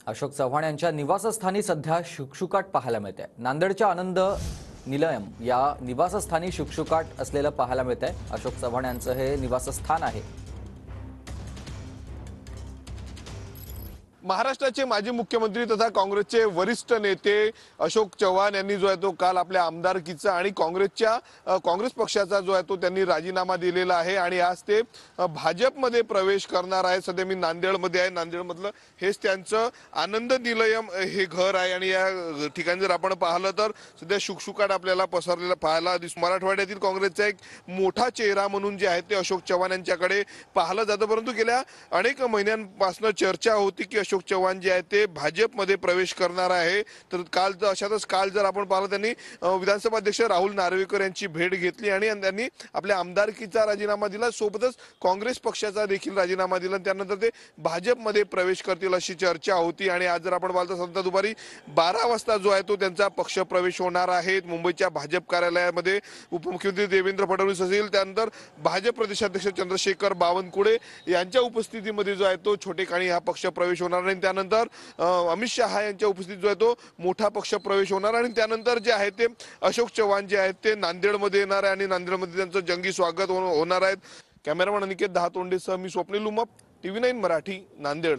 अशोक चव्हाण यांच्या निवासस्थानी सध्या शुकशुकाट पाहायला मिळते। नांदेडच्या आनंद निलयम या निवासस्थानी शुकशुकाट असलेलं पाहायला मिळते। अशोक चव्हाण यांचं हे निवासस्थान आहे। महाराष्ट्राचे माजी मुख्यमंत्री तथा काँग्रेसचे वरिष्ठ नेते अशोक चव्हाण यांनी जो आहे तो काल आपल्या आमदारकीचा आणि काँग्रेस पक्षाचा जो आहे तो त्यांनी राजीनामा दिलेला आहे आणि आज ते भाजपमध्ये प्रवेश करणार आहे। सध्या मी नांदेडमध्ये आहे। नांदेडमधलं हेच त्यांचं आनंद निलयम हे घर आहे आणि या ठिकाणी जर आपण पाहिलं तर सध्या शुकशुकाट आपल्याला पसरलेला पाहायला दिसतो। मराठवाड्यातील काँग्रेसचा एक मोठा चेहरा म्हणून जे आहे ते अशोक चव्हाण यांच्याकडे पाहिलं जातं, परंतु गेल्या अनेक महिन्यांपासून चर्चा होती की अशोक चव्हाण जे आहे ते भाजपमध्ये प्रवेश करणार आहे। तर काल जर आपण पाहिलं त्यांनी विधानसभा अध्यक्ष राहुल नार्वेकर यांची भेट घेतली आणि त्यांनी आपल्या आमदारकीचा राजीनामा दिला, सोबतच काँग्रेस पक्षाचा देखील राजीनामा दिला। त्यानंतर ते भाजपमध्ये प्रवेश करतील अशी चर्चा होती आणि आज जर आपण पाहिलं तर सध्या दुपारी 12 वाजता जो आहे तो त्यांचा पक्ष प्रवेश होणार आहे। मुंबईच्या भाजप कार्यालयामध्ये उपमुख्यमंत्री देवेंद्र फडणवीस असतील, त्यानंतर भाजप प्रदेशाध्यक्ष चंद्रशेखर बावनकुळे यांच्या उपस्थितीमध्ये जो आहे तो छोटेखानी हा पक्ष प्रवेश होणार आणि त्यानंतर अमित शहा यांच्या उपस्थितीत जो आहे तो मोठा पक्ष प्रवेश होणार आणि त्यानंतर जे आहे ते अशोक चव्हाण जे आहेत ते नांदेडमध्ये येणार आहे आणि नांदेडमध्ये त्यांचं जंगी स्वागत होणार आहे। कॅमेरामन अनिकेत दहातोंडेसह मी स्वप्नील उमप, TV9 मराठी, नांदेड।